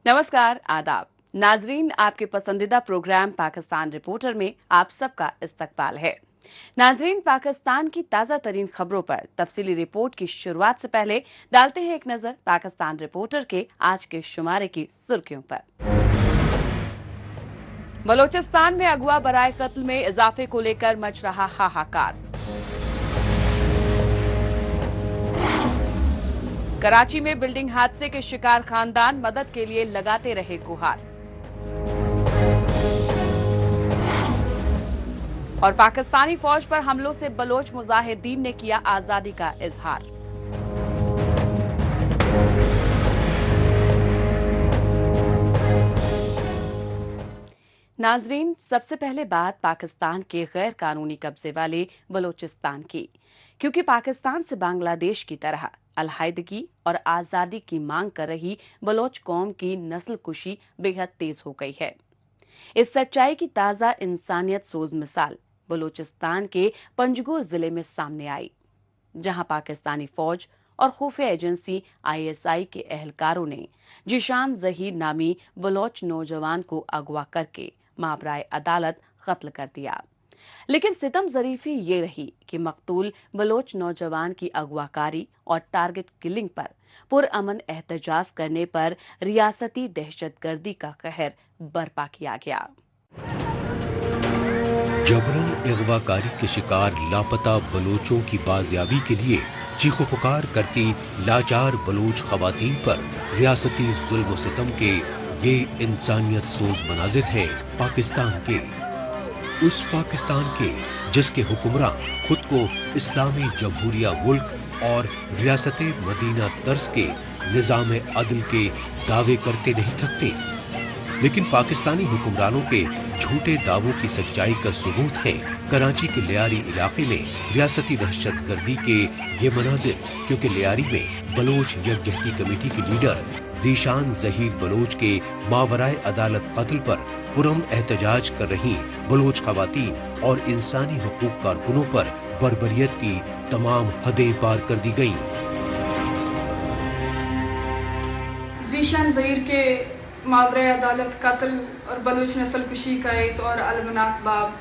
नमस्कार, आदाब नाजरीन, आपके पसंदीदा प्रोग्राम पाकिस्तान रिपोर्टर में आप सबका इस्तकबाल है। नाजरीन, पाकिस्तान की ताज़ा तरीन खबरों पर तफसीली रिपोर्ट की शुरुआत से पहले डालते हैं एक नजर पाकिस्तान रिपोर्टर के आज के शुमारे की सुर्खियों पर। बलोचिस्तान में अगवा बराए कत्ल में इजाफे को लेकर मच रहा हाहाकार। कराची में बिल्डिंग हादसे के शिकार खानदान मदद के लिए लगाते रहे गुहार। और पाकिस्तानी फौज पर हमलों से बलोच मुजाहिदीन ने किया आजादी का इजहार। नाजरीन, सबसे पहले बात पाकिस्तान के गैर कानूनी कब्जे वाले बलोचिस्तान की, क्योंकि पाकिस्तान से बांग्लादेश की तरह अलहायदगी और आज़ादी की मांग कर रही बलोच कौम की नस्ल कुशी बेहद तेज हो गई है। इस सच्चाई की ताज़ा इंसानियत सोज मिसाल बलोचिस्तान के पंजगुर जिले में सामने आई, जहां पाकिस्तानी फौज और खुफिया एजेंसी ISI के एहलकारों ने जिशान जहीर नामी बलोच नौजवान को अगवा करके माबराए अदालत कत्ल कर दिया। लेकिन सितम ज़रीफी ये रही कि मकतूल बलोच नौजवान की अगवाकारी और टारगेट किलिंग पर पुरअमन एहतजाज करने पर रियासती दहशतगर्दी का कहर बर्पा किया गया। जबरन अगवाकारी के शिकार लापता बलोचों की बाजियाबी के लिए चीखो पुकार करती लाचार बलोच खवातीन पर रियासती जुल्म सितम के ये इंसानियत सोज मनाजिर हैं पाकिस्तान के, उस पाकिस्तान के जिसके हुक्मरान खुद को इस्लामी जमहूरिया मुल्क और रियासत मदीना तर्ज के निजाम अदल के दावे करते नहीं थकते। लेकिन पाकिस्तानी हुक्मरानों के झूठे दावों की सच्चाई का सबूत है कराची के लियारी इलाके में रियासती दहशतगर्दी के ये मनाजिर, क्योंकि लियारी में बलोच यकजहती कमेटी के लीडर जीशान जहीर बलोच के मावराए अदालत कत्ल पर पुरअमन एहतजाज कर रही बलोच खवातीन और इंसानी हुकूक कारकुनों पर बर्बरियत की तमाम हदें पार कर दी गईं। जीशान जहीर के मावरे अदालत कत्ल और बलूच नस्ल कुशी का एक और अलमनाक बाब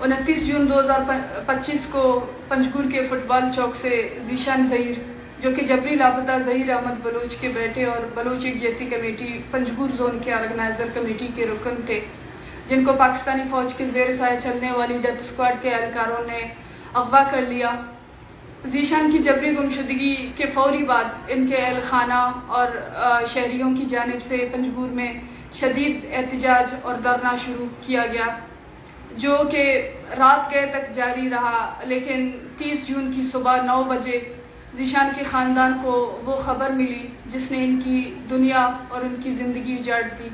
29 जून 2025 को पंजगुर के फुटबॉल चौक से जीशान जहीर, जो कि जबरी लापता जहीर अहमद बलोच के बेटे और बलोच यकजहती कमेटी पंजगुर जोन के ऑर्गेनाइजर कमेटी के रुकन थे, जिनको पाकिस्तानी फौज के जेर साया चलने वाली डेथ स्क्वाड के एहलकारों ने अगवा कर लिया। जीशान की जबरी गुमशुदगी के फौरी बाद इनके अहल खाना और शहरियों की जानिब से पंजगुर में शदीद एहतजाज और धरना शुरू किया गया, जो कि रात गए तक जारी रहा। लेकिन 30 जून की सुबह 9 बजे जीशान के ख़ानदान को वो खबर मिली जिसने इनकी दुनिया और उनकी ज़िंदगी उजाड़ दी।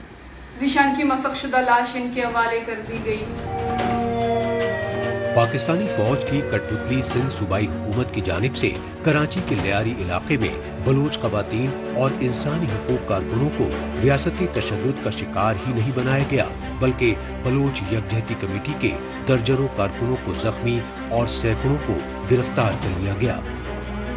जीशान की मसखशुदा लाश इनके हवाले कर दी गई। पाकिस्तानी फौज की कठपुतली सिंध सूबाई हुकूमत की जानिब से कराची के लियारी इलाके में बलोच खवातीन और इंसानी हुकूक कारकुनों को रियासती तशद्दुद का शिकार ही नहीं बनाया गया, बल्कि बलोच यकजहती कमेटी के दर्जनों कारकुनों को जख्मी और सैकड़ों को गिरफ्तार कर लिया गया।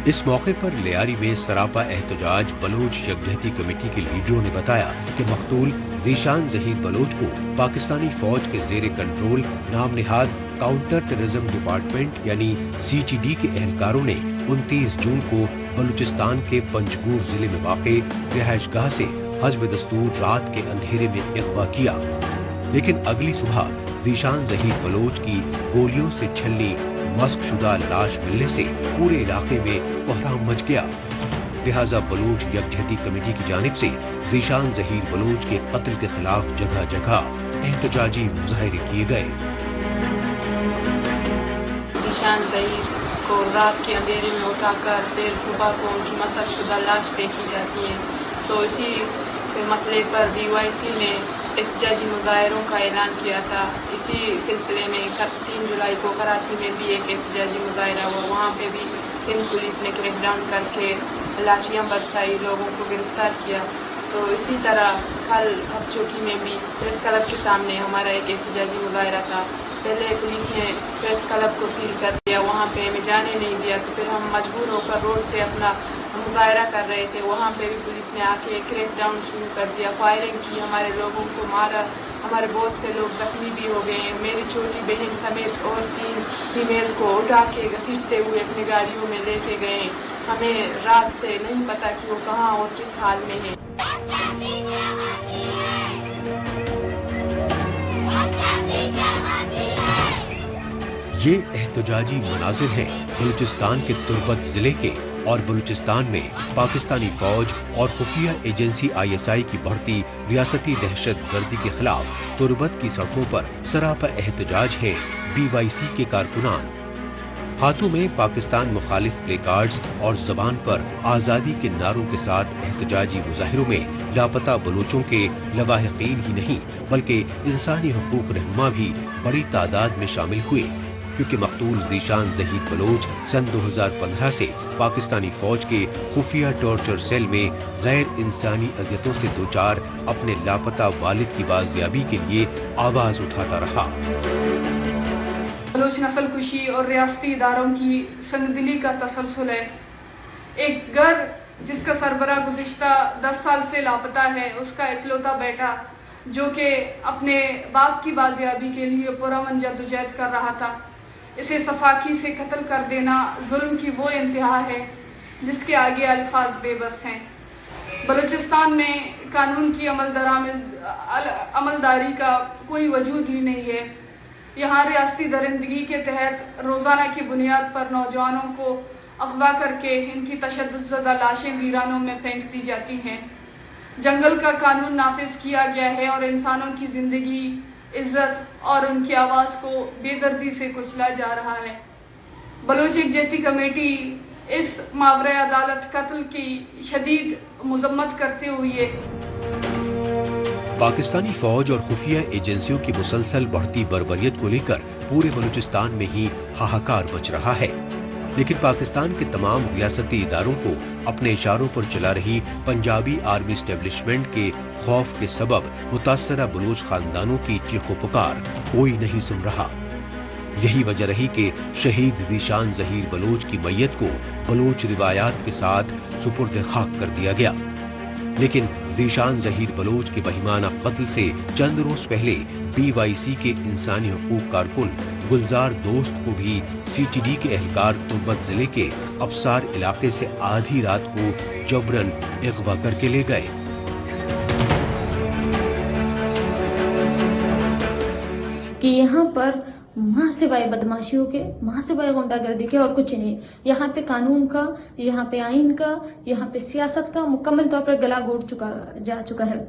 इस मौके पर लियारी में सरापा एहतजाज बलोच यकजहती कमेटी के लीडरों ने बताया कि मकतूल जीशान जहीर बलोच को पाकिस्तानी फौज के जेर कंट्रोल नाम निहाद काउंटर टेररिज्म डिपार्टमेंट यानी CTD के एहलकारों ने 29 जून को बलूचिस्तान के पंजगुर जिले में वाक़े रिहाइशगाह से हस्ब दस्तूर रात के अंधेरे में अगवा किया। लेकिन अगली सुबह जीशान जहीर बलोच की गोलियों से छलनी मस्क शुदा लाश मिलने से पूरे इलाके में कोहराम मच गया। लिहाजा बलोच यकजहती कमेटी की जानिब से जीशान जहीर बलोच के कत्ल के खिलाफ जगह जगह एहतजाजी मुजाहरे किए गए। जीशान जहीर को रात के अंधेरे में उठाकर फिर सुबह को उनकी मसक शुदा लाश फेंकी जाती है। तो इसी मसले पर BYC ने एहतजाजी मुजाहरों का ऐलान किया था। इसी सिलसिले में 3 जुलाई को कराची में भी एक एहतजाजी मुजाहरा हुआ। वहाँ पे भी सिंध पुलिस ने क्रैकडाउन करके लाठियाँ बरसाई, लोगों को गिरफ्तार किया। तो इसी तरह कल हबचौकी में भी प्रेस क्लब के सामने हमारा एक एहतजाजी मुजाहरा था। पहले पुलिस ने प्रेस क्लब को सील कर दिया, वहाँ पे हमें जाने नहीं दिया, तो फिर हम मजबूर होकर रोड पे अपना मुजाहरा कर रहे थे, वहाँ पे भी पुलिस ने आके क्रैक डाउन शुरू कर दिया, फायरिंग की, हमारे लोगों को मारा, हमारे बहुत से लोग जख्मी भी हो गए। मेरी छोटी बहन समेत और 3 फीमेल को उठा के घसीटते हुए अपनी गाड़ियों में लेके गए। हमें रात से नहीं पता कि वो कहाँ और किस हाल में है। ये एहतजाजी मनाजिर हैं बलूचिस्तान के तुर्बत जिले के, और बलूचिस्तान में पाकिस्तानी फौज और खुफिया एजेंसी ISI की बढ़ती रियासती दहशत गर्दी के खिलाफ तुर्बत की सड़कों पर सरापा एहतजाज हैं BYC के कारकुनान। हाथों में पाकिस्तान मुखालिफ प्ले कार्ड्स और जबान पर आज़ादी के नारों के साथ एहतजाजी मुजाहिरों में लापता बलोचों के लवाहिकीन ही नहीं बल्कि इंसानी हुकूक रहनुमा भी बड़ी तादाद में शामिल हुए, क्योंकि मकतूल ज़ीशान ज़हीर बलोच सन 2015 से पाकिस्तानी फौज के खुफिया टॉर्चर सेल में गैर इंसानी अज़ियतों से दोचार अपने लापता वालिद की बाजियाबी के लिए आवाज़ उठाता रहा। बलोच नस्ल कुशी और रियासती इदारों की संगदिली का तसलसल है। एक घर जिसका सरबरा गुज़िश्ता 10 साल से लापता है, उसका इकलौता बेटा जो कि अपने बाप की बाजियाबी के लिए पुरअमन जद्दोजहद कर रहा था, इसे सफाकी से कत्ल कर देना जुल्म की वो इंतहा है जिसके आगे अल्फाज बेबस हैं। बलूचिस्तान में कानून की अमलदारी का कोई वजूद ही नहीं है। यहाँ रियासती दरिंदगी के तहत रोज़ाना की बुनियाद पर नौजवानों को अगवा करके इनकी तशद्दुद लाशें वीरानों में फेंक दी जाती हैं। जंगल का कानून नाफिज किया गया है और इंसानों की ज़िंदगी, इज्जत और उनकी आवाज़ को बेदर्दी से कुचला जा रहा है। बलोच यकजहती कमेटी इस मावरे अदालत कत्ल की शदीद मजम्मत करते हुए पाकिस्तानी फौज और खुफिया एजेंसियों की मुसलसल बढ़ती बर्बरियत को लेकर पूरे बलूचिस्तान में ही हाहाकार मच रहा है, लेकिन पाकिस्तान के तमाम रियासती इदारों को अपने इशारों पर चला रही पंजाबी आर्मी एस्टेब्लिशमेंट के खौफ के सबब मुतासरा बलूच खानदानों की चीखो पुकार कोई नहीं सुन रहा। यही वजह रही कि शहीद ज़ीशान ज़हीर बलोच की मैयत को बलोच रिवायात के साथ सुपुर्द खाक कर दिया गया, लेकिन ज़ीशान ज़हीर बलोच के बहिमाना कत्ल से चंद रोज पहले BYC के इंसानी हुकूक कारकुन गुलजार दोस्त को भी CTD के एहलकार तुर्बत जिले के अफसार इलाके से आधी रात को जबरन अगवा करके ले गए। कि यहाँ पर वहाँ सिवाय बदमाशियों के, वहाँ सिवाय गुंडागर्दी के और कुछ नहीं। यहाँ पे कानून का, यहाँ पे आइन का, यहाँ पे सियासत का मुकम्मल तौर पर गला घोट जा चुका है।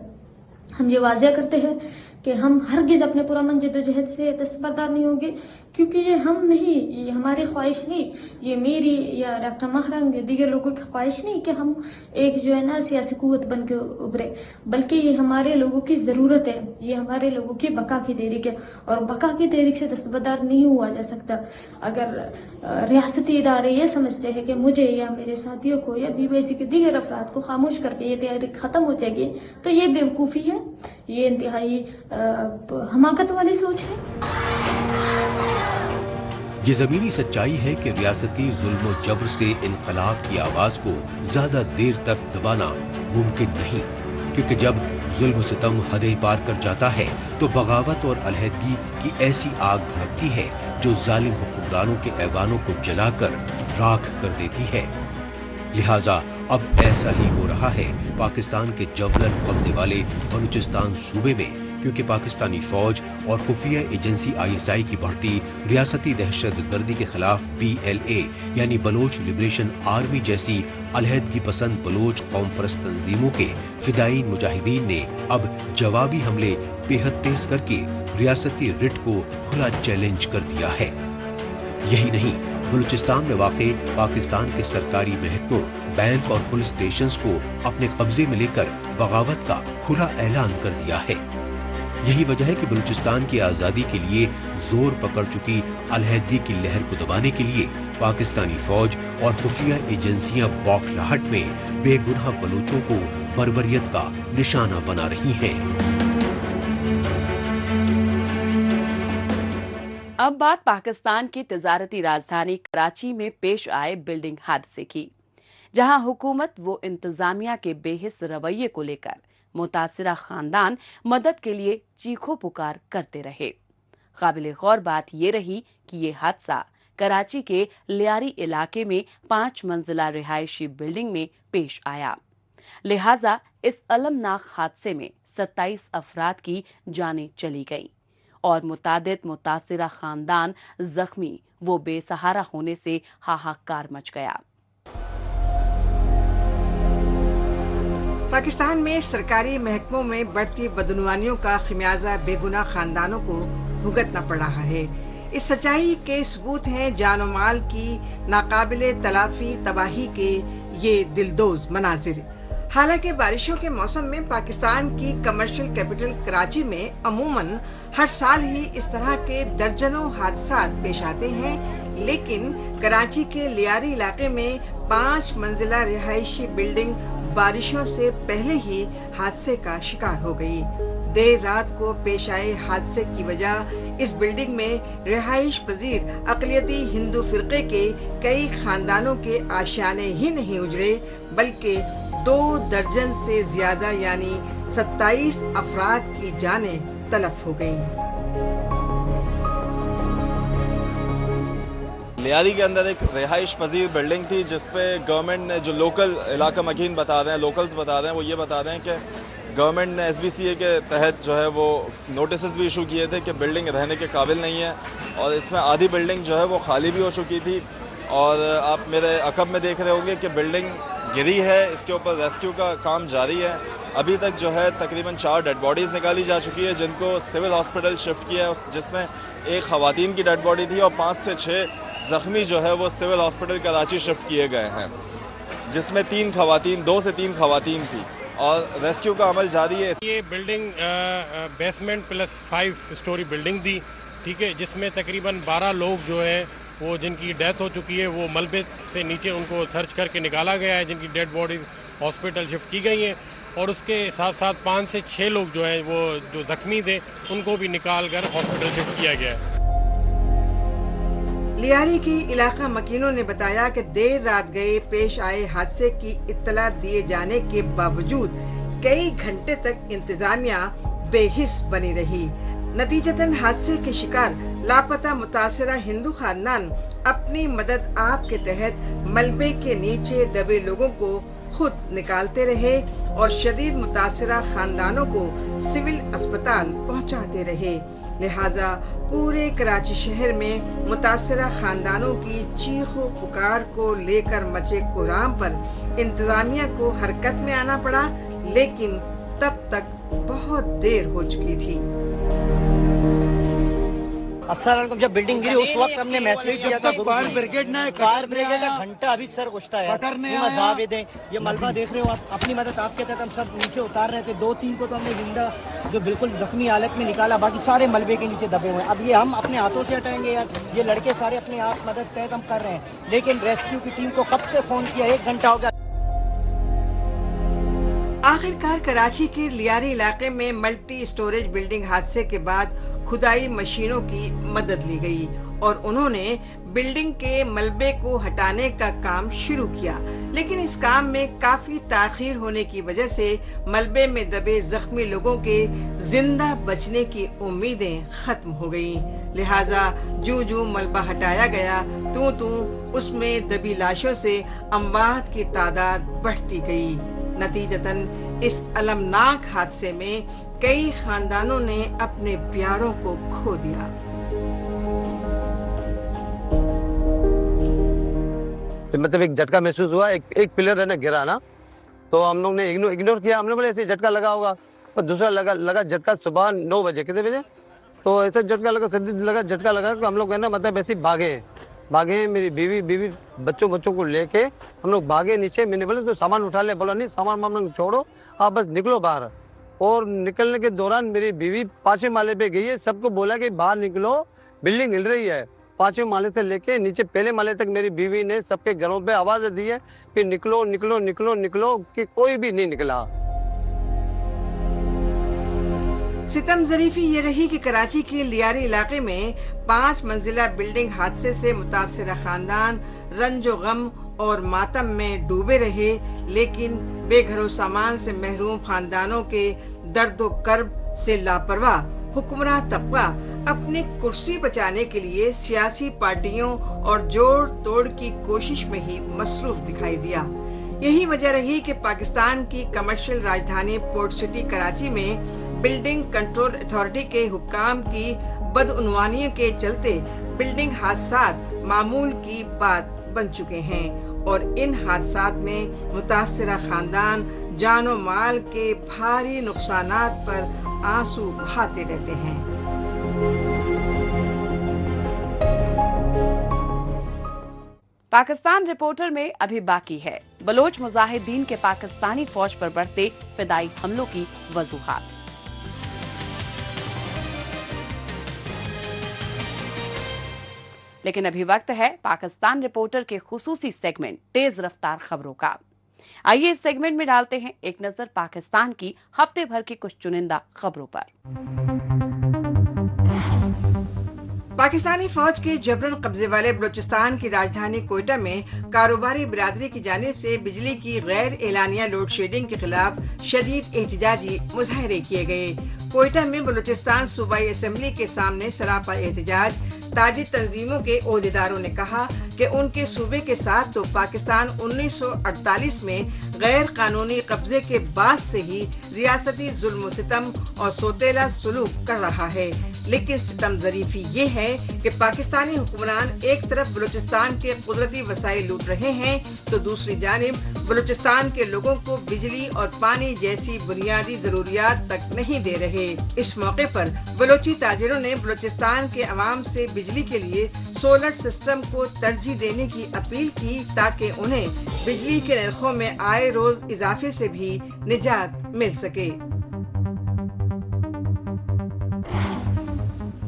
हम ये वाज़ेह करते हैं कि हम हरगिज़ अपने पुरअमन जद्दोजहद से दस्तबरदार नहीं होंगे, क्योंकि ये हम नहीं, ये हमारी ख्वाहिश नहीं, ये मेरी या डॉक्टर महरंग या दीगर लोगों की ख्वाहिश नहीं कि हम एक जो है ना सियासी कुव्वत बन के उभरे, बल्कि ये हमारे लोगों की ज़रूरत है, ये हमारे लोगों की बका की तहरीक है, और बका की तहरीक से दस्तबरदार नहीं हुआ जा सकता। अगर रियासती इदारे ये समझते हैं कि मुझे या मेरे साथियों को या BYC के दीगर अफराद को खामोश करके ये तहरीक ख़त्म हो जाएगी, तो ये बेवकूफ़ी है, ये इंतहाई हमाकत वाली सोच है। ये जमीनी सच्चाई है कि रियासती जुल्म और जबर से इनकलाब की आवाज को ज्यादा देर तक दबाना मुमकिन नहीं, क्योंकि जब जुल्म सितम हदें पार कर जाता है तो बगावत और अलहदगी की ऐसी आग भड़कती है जो जालिम हुक्मरानों के ऐवानों को जलाकर राख कर देती है। लिहाजा अब ऐसा ही हो रहा है पाकिस्तान के जबरन कब्जे वाले बलूचिस्तान सूबे में, क्योंकि पाकिस्तानी फौज और खुफिया एजेंसी ISI की बढ़ती रियासती दहशत गर्दी के खिलाफ BLA यानी बलोच लिबरेशन आर्मी जैसी अलहदगी पसंद बलोच कौम परस्त तंजीमों के फिदायीन मुजाहिदीन ने अब जवाबी हमले बेहद तेज करके रियासती रिट को खुला चैलेंज कर दिया है। यही नहीं, बलूचिस्तान में वाक़े पाकिस्तान के सरकारी महकमों, बैंक और पुलिस स्टेशंस को अपने कब्जे में लेकर बगावत का खुला ऐलान कर दिया है। यही वजह है कि बलूचिस्तान की आज़ादी के लिए जोर पकड़ चुकी अलहदगी की लहर को दबाने के लिए पाकिस्तानी फौज और खुफिया एजेंसियां बौखलाहट में बेगुनाह बलूचों को बर्बरियत का निशाना बना रही हैं। अब बात पाकिस्तान की तिजारती राजधानी कराची में पेश आए बिल्डिंग हादसे की। जहां हुकूमत वो इंतजामिया के बेहिस रवैये को लेकर मुतासिरा खानदान मदद के लिए चीखो पुकार करते रहे। काबिल गौर बात ये रही कि ये हादसा कराची के लियारी इलाके में 5 मंजिला रिहायशी बिल्डिंग में पेश आया। लिहाजा इस अलमनाक हादसे में 27 अफराद की जानें चली गईं और मुतादिद मुतासिरा खानदान जख्मी वो बेसहारा होने से हाहाकार मच गया। पाकिस्तान में सरकारी महकमों में बढ़ती बदनुवानियों का खमियाजा बेगुनाह खानदानों को भुगतना पड़ रहा है। इस सच्चाई के सबूत हैं जान और माल की नाकाबिले तलाफी तबाही के ये दिलदोज मनाजिर। हालांकि बारिशों के मौसम में पाकिस्तान की कमर्शियल कैपिटल कराची में अमूमन हर साल ही इस तरह के दर्जनों हादसात पेश आते हैं, लेकिन कराची के लियारी इलाके में 5 मंजिला रिहायशी बिल्डिंग बारिशों से पहले ही हादसे का शिकार हो गई। देर रात को पेश आए हादसे की वजह इस बिल्डिंग में रिहाइश पजीर अक़लियती हिंदू फिरके के कई खानदानों के आशियाने ही नहीं उजड़े, बल्कि 2 दर्जन से ज्यादा यानी 27 अफराद की जानें तलफ हो गईं। लियारी के अंदर एक रिहाइश पजीर बिल्डिंग थी जिसपे गवर्नमेंट ने, जो लोकल इलाका मकीन बता रहे हैं, लोकल्स बता रहे हैं, वो ये बता रहे हैं कि गवर्नमेंट ने SBCA के तहत जो है वो नोटिस भी इशू किए थे कि बिल्डिंग रहने के काबिल नहीं है, और इसमें आधी बिल्डिंग जो है वो खाली भी हो चुकी थी। और आप मेरे अकब में देख रहे होंगे कि बिल्डिंग गिरी है, इसके ऊपर रेस्क्यू का काम जारी है। अभी तक जो है तकरीबन 4 डेड बॉडीज़ निकाली जा चुकी है जिनको सिविल हॉस्पिटल शिफ्ट किया है, जिसमें एक ख़वातीन की डेड बॉडी थी और 5 से 6 ज़ख्मी जो है वो सिविल हॉस्पिटल कराची शिफ्ट किए गए हैं, जिसमें 2 से 3 ख़वातीन थी और रेस्क्यू का अमल जारी है। ये building basement plus 5 story building थी, ठीक है, जिसमें तकरीबन 12 लोग जो है वो जिनकी डेथ हो चुकी है वो मलबे से नीचे उनको सर्च करके निकाला गया है, जिनकी डेड बॉडी हॉस्पिटल शिफ्ट की गई हैं, और उसके साथ साथ 5 से 6 लोग जो हैं वो जो ज़ख्मी थे उनको भी निकाल कर हॉस्पिटल शिफ्ट किया गया है। लियारी की इलाका मकीनों ने बताया कि देर रात गए पेश आए हादसे की इत्तला दिए जाने के बावजूद कई घंटे तक इंतजामिया बेहिस बनी रही। नतीजतन हादसे के शिकार लापता मुतासिरा हिंदू खानदान अपनी मदद आप के तहत मलबे के नीचे दबे लोगों को खुद निकालते रहे और शदीद मुतासिरा खानदानों को सिविल अस्पताल पहुंचाते रहे। लिहाजा पूरे कराची शहर में मुतासिरा खानदानों की चीखों पुकार को लेकर मचे कोहराम पर इंतजामिया को हरकत में आना पड़ा, लेकिन तब तक बहुत देर हो चुकी थी। अस्सलामुअलैकुम। जब बिल्डिंग गिरी उस वक्त हमने मैसेज किया था फायर ब्रिगेड का घंटा अभी सर गुस्ता है, ये मलबा देख रहे हो आप, अपनी मदद आपके तहत हम सब नीचे उतार रहे थे। 2-3 को तो हमने जिंदा जो बिल्कुल जख्मी हालत में निकाला, बाकी सारे मलबे के नीचे दबे हुए हैं। अब ये हम अपने हाथों से हटाएंगे यार, ये लड़के सारे अपने आप मदद तहत हम कर रहे हैं, लेकिन रेस्क्यू की टीम को कब से फोन किया, 1 घंटा हो गया। आखिरकार कराची के लियारी इलाके में मल्टी स्टोरेज बिल्डिंग हादसे के बाद खुदाई मशीनों की मदद ली गई और उन्होंने बिल्डिंग के मलबे को हटाने का काम शुरू किया, लेकिन इस काम में काफी ताखीर होने की वजह से मलबे में दबे जख्मी लोगों के जिंदा बचने की उम्मीदें खत्म हो गईं। लिहाजा जूं मलबा हटाया गया तू उसमें दबी लाशों से अमवात की तादाद बढ़ती गई। नतीजतन इस अलमनाक हादसे में कई खानदानों ने अपने प्यारों को खो दिया। मतलब एक झटका महसूस हुआ, एक पिलर है ना गिरा ना, तो हम लोग ने इग्नोर किया। हमने बोले ऐसे झटका लगा होगा, और दूसरा लगा झटका सुबह 9 बजे, कितने बजे, तो ऐसा झटका लगा, शदीद लगा झटका लगा। तो हम लोग है ना मतलब ऐसे भागे हैं। मेरी बीवी बच्चों को लेके हम लोग भागे नीचे। मैंने बोला तो सामान उठा ले, बोला नहीं सामान वामान छोड़ो, आप बस निकलो बाहर। और निकलने के दौरान मेरी बीवी 5वें माले पे गई है, सबको बोला कि बाहर निकलो, बिल्डिंग हिल रही है। 5वें माले से लेके नीचे पहले माले तक मेरी बीवी ने सबके घरों पे आवाज़ दी है कि निकलो निकलो निकलो निकलो, कि कोई भी नहीं निकला। सितम ज़रीफ़ी ये रही कि कराची के लियारी इलाके में 5 मंजिला बिल्डिंग हादसे से मुतासिरा खानदान रंजो गम और मातम में डूबे रहे, लेकिन बेघरो सामान से महरूम खानदानों के दर्दो कर्ब से लापरवाह हुक्मरान तबका अपनी कुर्सी बचाने के लिए सियासी पार्टियों और जोड़ तोड़ की कोशिश में ही मसरूफ दिखाई दिया। यही वजह रही कि पाकिस्तान की कमर्शियल राजधानी पोर्ट सिटी कराची में बिल्डिंग कंट्रोल अथॉरिटी के हुक्काम की बदउनवानियों के चलते बिल्डिंग हादसात मामूल की बात बन चुके हैं और इन हादसात में मुतासिरा खानदान जानो माल के भारी नुकसानात पर आंसू बहाते रहते हैं। पाकिस्तान रिपोर्टर में अभी बाकी है बलोच मुजाहिदीन के पाकिस्तानी फौज पर बढ़ते फिदाई हमलों की वजूहात। लेकिन अभी वक्त है पाकिस्तान रिपोर्टर के खुसूसी सेगमेंट तेज रफ्तार खबरों का। आइए इस सेगमेंट में डालते हैं एक नजर पाकिस्तान की हफ्ते भर की कुछ चुनिंदा खबरों पर। पाकिस्तानी फौज के जबरन कब्जे वाले बलूचिस्तान की राजधानी कोयटा में कारोबारी बिरादरी की जानिब से बिजली की गैर एलानिया लोड शेडिंग के खिलाफ शदीद एहतजाजी मुजाहरे किए गए। कोयटा में बलूचिस्तान सूबाई असेंबली के सामने सरापा एहतजाज ताजी तंजीमों के ओहदेदारों ने कहा कि उनके सूबे के साथ तो पाकिस्तान 1948 में गैर कानूनी कब्जे के बाद से ही रियासती जुल्म सितम और सोतेला सुलूक कर रहा है, लेकिन सितम ज़रीफ़ी ये है कि पाकिस्तानी हुक्मरान एक तरफ बलूचिस्तान के कुदरती वसाइल लूट रहे हैं तो दूसरी जानिब बलूचिस्तान के लोगों को बिजली और पानी जैसी बुनियादी जरूरियात तक नहीं दे रहे। इस मौके पर बलोची ताजिरों ने बलूचिस्तान के अवाम से बिजली के लिए सोलर सिस्टम को तरजीह देने की अपील की ताकि उन्हें बिजली के नरखों में आए रोज इजाफे से भी निजात मिल सके।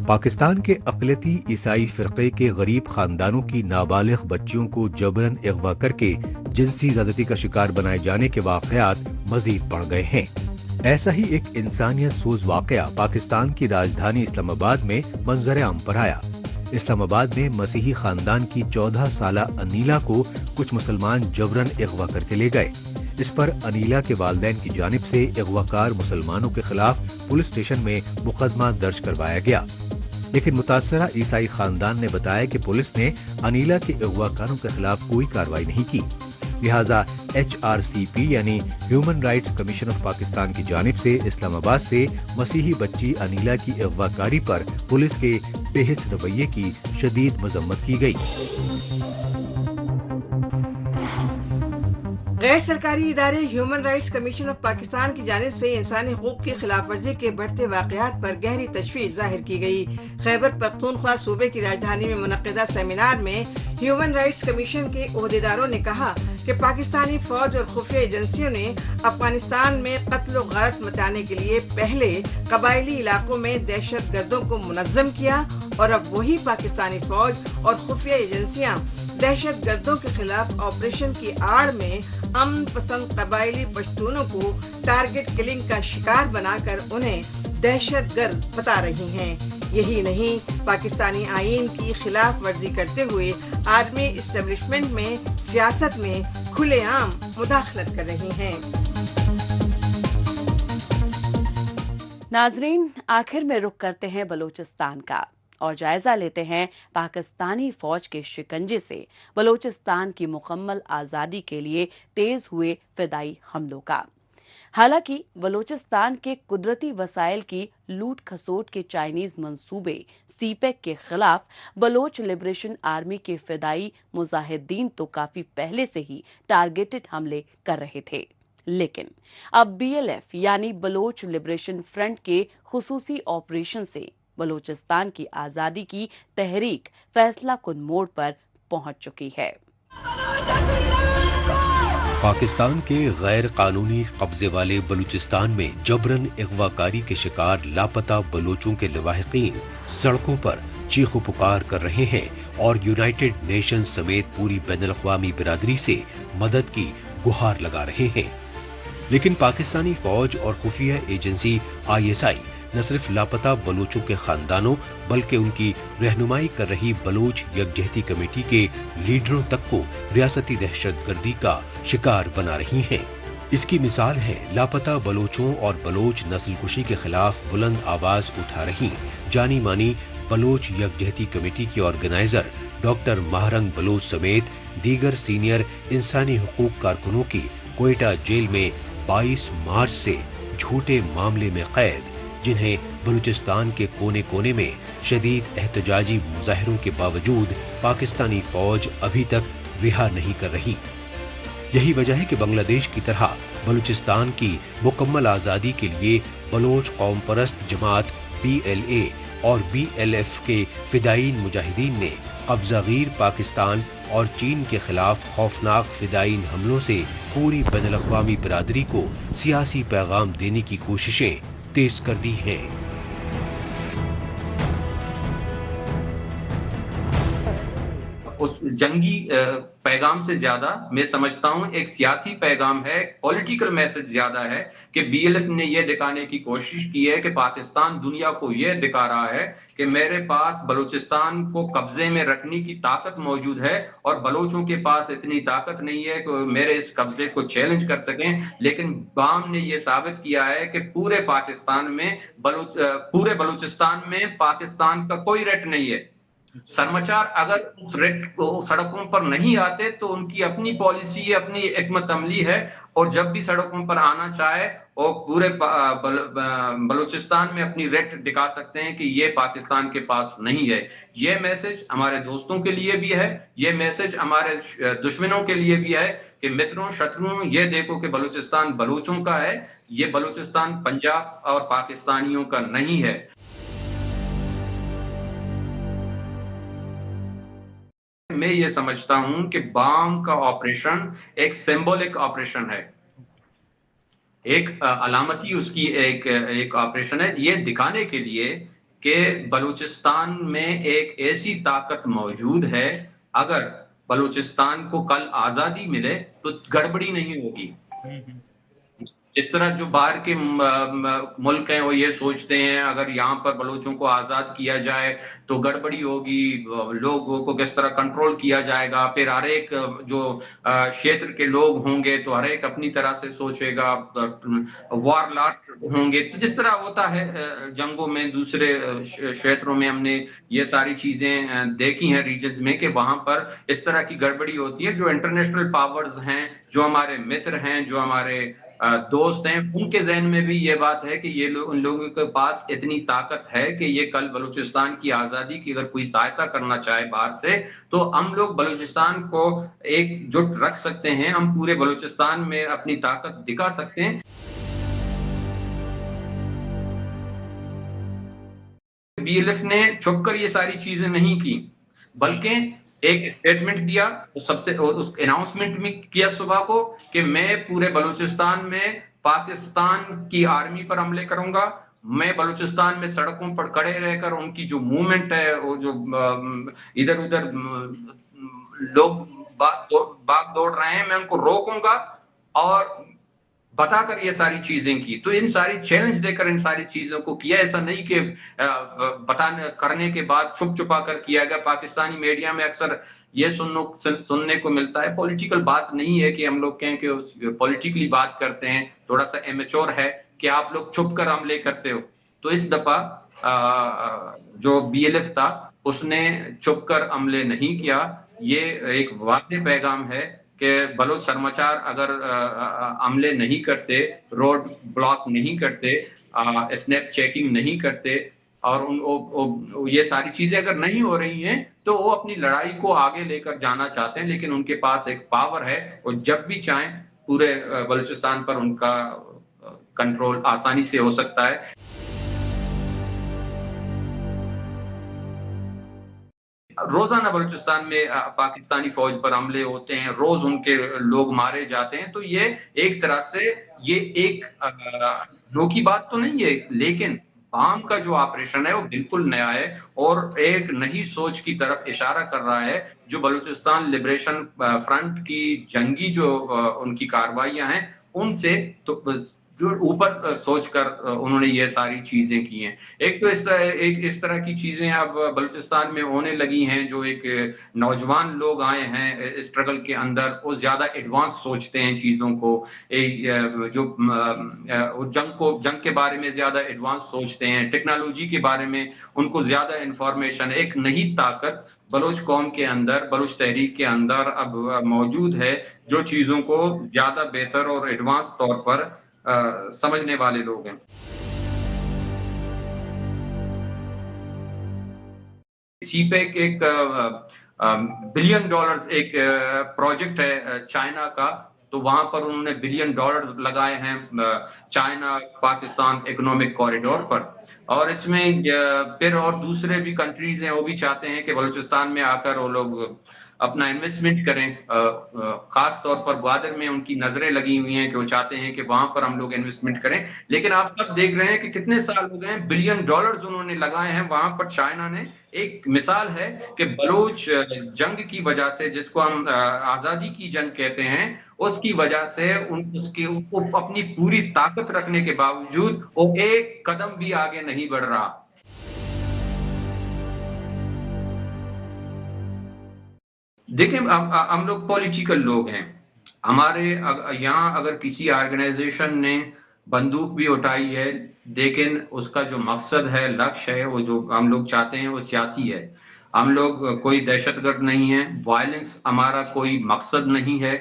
पाकिस्तान के अक़लियती ईसाई फ़िरक़े के गरीब खानदानों की नाबालिग बच्चियों को जबरन अगवा करके जिनसी ज़्यादती का शिकार बनाए जाने के वाक़यात मज़ीद बढ़ गए हैं। ऐसा ही एक इंसानियत सोज वाक़या पाकिस्तान की राजधानी इस्लामाबाद में मंजर आम पर आया। इस्लामाबाद में मसीही खानदान की 14 साला अनीला को कुछ मुसलमान जबरन अगवा करके ले गए। इस पर अनीला के वालिदैन की जानिब से अगवाकार मुसलमानों के खिलाफ पुलिस स्टेशन में मुकदमा दर्ज करवाया गया, लेकिन मुतासरा ईसाई खानदान ने बताया कि पुलिस ने अनीला के अगवाकारों के खिलाफ कोई कार्रवाई नहीं की। लिहाजा HRCP यानी human rights commission of Pakistan की जानिब से इस्लामाबाद से मसीही बच्ची अनीला की अगवाकारी पर पुलिस के बेहिस रवैये की शदीद मजम्मत की गई। गैर सरकारी इदारे human rights commission of Pakistan की जानिब से इंसानी हुकूक की खिलाफ वर्जी के बढ़ते वाक़यात पर गहरी तशवीश जाहिर की गई। खैबर पख्तूनख्वा सूबे की राजधानी में मुनक़िदा सेमिनार में ह्यूमन राइट्स कमीशन के ओहदेदारों ने कहा कि पाकिस्तानी फौज और खुफिया एजेंसियों ने अफगानिस्तान में कत्ल व गारत मचाने के लिए पहले कबायली इलाकों में दहशत गर्दों को मुनज़्ज़म किया और अब वही पाकिस्तानी फौज और खुफिया एजेंसियां दहशत गर्दों के खिलाफ ऑपरेशन की आड़ में अमन पसंद कबायली पश्तूनों को टारगेट किलिंग का शिकार बनाकर उन्हें दहशत गर्द बता रही हैं। यही नहीं, पाकिस्तानी आईन की खिलाफ वर्जी करते हुए आर्मी इस्टेब्लिशमेंट में सियासत में खुलेआम मुदाखलत कर रही हैं। नाजरीन, आखिर में रुख करते हैं बलूचिस्तान का और जायजा लेते हैं पाकिस्तानी फौज के शिकंजे से बलूचिस्तान की मुकम्मल आज़ादी के लिए तेज हुए फिदाई हमलों का। हालांकि बलूचिस्तान के कुदरती वसाइल की लूट खसोट के चाइनीज मंसूबे सीपेक के खिलाफ बलोच लिबरेशन आर्मी के फिदाई मुजाहिदीन तो काफी पहले से ही टारगेटेड हमले कर रहे थे, लेकिन अब BLF यानी बलोच लिबरेशन फ्रंट के खुसूसी ऑपरेशन से बलूचिस्तान की आजादी की तहरीक फैसला कुन मोड़ पर पहुंच चुकी है। पाकिस्तान के गैर कानूनी कब्जे वाले बलूचिस्तान में जबरन अगवाकारी के शिकार लापता बलोचों के लवाहिकीन सड़कों पर चीखो पुकार कर रहे हैं और यूनाइटेड नेशंस समेत पूरी बैनुल-अक़वामी बिरादरी से मदद की गुहार लगा रहे हैं। लेकिन पाकिस्तानी फौज और खुफिया एजेंसी ISI न सिर्फ लापता बलोचों के खानदानों बल्कि उनकी रहनुमाई कर रही बलोच यकजहती कमेटी के लीडरों तक को रियासती दहशतगर्दी का शिकार बना रही हैं। इसकी मिसाल है लापता बलोचों और बलोच नस्लकुशी के खिलाफ बुलंद आवाज उठा रही जानी मानी बलोच यकजहती कमेटी की ऑर्गेनाइजर डॉक्टर महरंग बलोच समेत दीगर सीनियर इंसानी हुकूक कारकुनों की कोयटा जेल में 22 मार्च से झूठे मामले में कैद, जिन्हें बलूचिस्तान के कोने कोने में शदीद एहतजाजी मुजाहिरों के बावजूद पाकिस्तानी फौज अभी तक रिहा नहीं कर रही। यही वजह है कि बांग्लादेश की तरह बलूचिस्तान की मुकम्मल आज़ादी के लिए बलोच कौम परस्त जमात BLA और BLF के फिदायीन मुजाहिदीन ने कब्ज़ागीर पाकिस्तान और चीन के खिलाफ खौफनाक फिदायीन हमलों से पूरी बैनुल-अक़वामी बिरादरी को सियासी पैगाम देने की कोशिशें तेज कर दी हैं। उस जंगी पैगाम से ज्यादा मैं समझता हूं एक सियासी पैगाम है, पॉलिटिकल मैसेज ज्यादा है कि BLF ने यह दिखाने की कोशिश की है कि पाकिस्तान दुनिया को यह दिखा रहा है कि मेरे पास बलूचिस्तान को कब्जे में रखने की ताकत मौजूद है और बलोचों के पास इतनी ताकत नहीं है कि मेरे इस कब्जे को चैलेंज कर सकें। लेकिन बाम ने यह साबित किया है कि पूरे पाकिस्तान में पूरे बलूचिस्तान में पाकिस्तान का कोई रेट नहीं है। समाचार अगर उस रेट को सड़कों पर नहीं आते तो उनकी अपनी पॉलिसी है, अपनी हिकमत अमली है, और जब भी सड़कों पर आना चाहे और पूरे बलूचिस्तान में अपनी रेट दिखा सकते हैं कि ये पाकिस्तान के पास नहीं है। ये मैसेज हमारे दोस्तों के लिए भी है, ये मैसेज हमारे दुश्मनों के लिए भी है कि मित्रों शत्रुओं ये देखो कि बलूचिस्तान बलूचों का है, ये बलूचिस्तान पंजाब और पाकिस्तानियों का नहीं है। मैं ये समझता हूं कि बाम का ऑपरेशन एक सिंबॉलिक ऑपरेशन है, एक अलामती उसकी एक ऑपरेशन है, ये दिखाने के लिए कि बलूचिस्तान में एक ऐसी ताकत मौजूद है, अगर बलूचिस्तान को कल आजादी मिले तो गड़बड़ी नहीं होगी। इस तरह जो बाहर के मुल्क हैं वो ये सोचते हैं अगर यहाँ पर बलूचों को आज़ाद किया जाए तो गड़बड़ी होगी, लोगों को किस तरह कंट्रोल किया जाएगा, फिर हर एक जो क्षेत्र के लोग होंगे तो हर एक अपनी तरह से सोचेगा, वॉरलॉर्ड होंगे। तो जिस तरह होता है जंगों में दूसरे क्षेत्रों में, हमने ये सारी चीजें देखी हैं रीजन में कि वहां पर इस तरह की गड़बड़ी होती है। जो इंटरनेशनल पावर्स हैं, जो हमारे मित्र हैं, जो हमारे दोस्त हैं, उनके जहन में भी ये बात है कि ये उन लोगों के पास इतनी ताकत है कि ये कल बलूचिस्तान की आज़ादी की अगर कोई सहायता करना चाहे बाहर से तो हम लोग बलूचिस्तान को एकजुट रख सकते हैं, हम पूरे बलूचिस्तान में अपनी ताकत दिखा सकते हैं। BLF ने छुपकर ये सारी चीजें नहीं की, बल्कि एक स्टेटमेंट दिया, सबसे उस अनाउंसमेंट में किया सुबह को कि मैं पूरे बलूचिस्तान में पाकिस्तान की आर्मी पर हमले करूंगा, मैं बलूचिस्तान में सड़कों पर खड़े रहकर उनकी जो मूवमेंट है, वो जो इधर उधर लोग भाग दौड़ रहे हैं, मैं उनको रोकूंगा और बताकर ये सारी चीजें की। तो इन सारी चैलेंज देकर इन सारी चीजों को किया, ऐसा नहीं कि बताने करने के बाद छुप छुपा कर किया गया। पाकिस्तानी मीडिया में अक्सर ये सुनने को मिलता है, पॉलिटिकल बात नहीं है कि हम लोग कहें कि पॉलिटिकली बात करते हैं, थोड़ा सा इमेच्योर है कि आप लोग छुप कर हमले करते हो। तो इस दफा जो BLF था उसने छुप कर हमले नहीं किया। ये एक वाक़ई पैगाम है कि बलोच समाचार अगर हमले नहीं करते, रोड ब्लॉक नहीं करते, स्नैप चेकिंग नहीं करते और ये सारी चीजें अगर नहीं हो रही हैं तो वो अपनी लड़ाई को आगे लेकर जाना चाहते हैं, लेकिन उनके पास एक पावर है और जब भी चाहें पूरे बलूचिस्तान पर उनका कंट्रोल आसानी से हो सकता है। रोजाना बलूचिस्तान में पाकिस्तानी फौज पर हमले होते हैं, रोज उनके लोग मारे जाते हैं। तो ये एक तरह से ये एक अनोखी बात तो नहीं है, लेकिन बाम का जो ऑपरेशन है वो बिल्कुल नया है और एक नई सोच की तरफ इशारा कर रहा है। जो बलूचिस्तान लिबरेशन फ्रंट की जंगी जो उनकी कार्रवाइयां हैं, उनसे तो ऊपर सोचकर उन्होंने ये सारी चीजें की हैं। एक इस तरह की चीजें अब बलूचिस्तान में होने लगी हैं, जो एक नौजवान लोग आए हैं स्ट्रगल के अंदर, वो ज्यादा एडवांस सोचते हैं चीजों को, जो जंग के बारे में ज्यादा एडवांस सोचते हैं, टेक्नोलॉजी के बारे में उनको ज्यादा इंफॉर्मेशन, एक नई ताकत बलोच कौम के अंदर, बलोच तहरीक के अंदर अब मौजूद है, जो चीजों को ज्यादा बेहतर और एडवांस तौर पर समझने वाले लोग हैं। सीपेक एक $1 बिलियन एक प्रोजेक्ट है चाइना का, तो वहां पर उन्होंने $1 बिलियन लगाए हैं चाइना पाकिस्तान इकोनॉमिक कॉरिडोर पर। और इसमें फिर और दूसरे भी कंट्रीज हैं, वो भी चाहते हैं कि बलूचिस्तान में आकर वो लोग अपना इन्वेस्टमेंट करें। खास तौर पर ग्वादर में उनकी नजरें लगी हुई हैं कि वो चाहते हैं कि वहां पर हम लोग इन्वेस्टमेंट करें। लेकिन आप सब देख रहे हैं कि कितने साल हो गए हैं, $1 बिलियन उन्होंने लगाए हैं वहां पर चाइना ने। एक मिसाल है कि बलूच जंग की वजह से, जिसको हम आजादी की जंग कहते हैं, उसकी वजह से उसको अपनी पूरी ताकत रखने के बावजूद वो एक कदम भी आगे नहीं बढ़ रहा। देखिए, हम लोग पॉलिटिकल लोग हैं। हमारे यहाँ अगर किसी ऑर्गेनाइजेशन ने बंदूक भी उठाई है, लेकिन उसका जो मकसद है, लक्ष्य है, वो जो हम लोग चाहते हैं वो सियासी है। हम लोग कोई दहशतगर्द नहीं है, वायलेंस हमारा कोई मकसद नहीं है।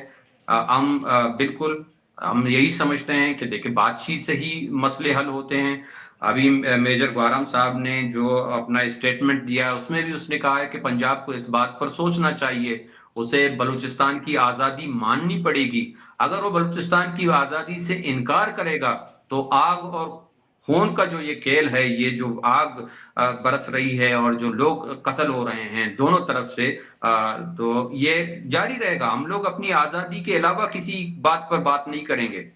बिल्कुल हम यही समझते हैं कि देखिए, बातचीत से ही मसले हल होते हैं। अभी मेजर ग्वारम साहब ने जो अपना स्टेटमेंट दिया, उसमें भी उसने कहा है कि पंजाब को इस बात पर सोचना चाहिए, उसे बलूचिस्तान की आज़ादी माननी पड़ेगी। अगर वो बलूचिस्तान की आज़ादी से इनकार करेगा तो आग और खून का जो ये खेल है, ये जो आग बरस रही है और जो लोग कत्ल हो रहे हैं दोनों तरफ से, तो ये जारी रहेगा। हम लोग अपनी आज़ादी के अलावा किसी बात पर बात नहीं करेंगे।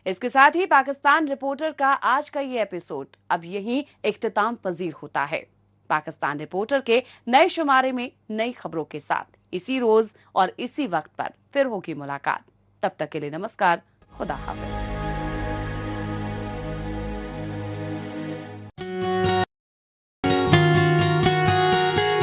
इसके साथ ही पाकिस्तान रिपोर्टर का आज का ये एपिसोड अब यहीं इख्तिताम पजीर होता है। पाकिस्तान रिपोर्टर के नए शुमारे में नई खबरों के साथ इसी रोज और इसी वक्त पर फिर होगी मुलाकात। तब तक के लिए नमस्कार, खुदा हाफिज।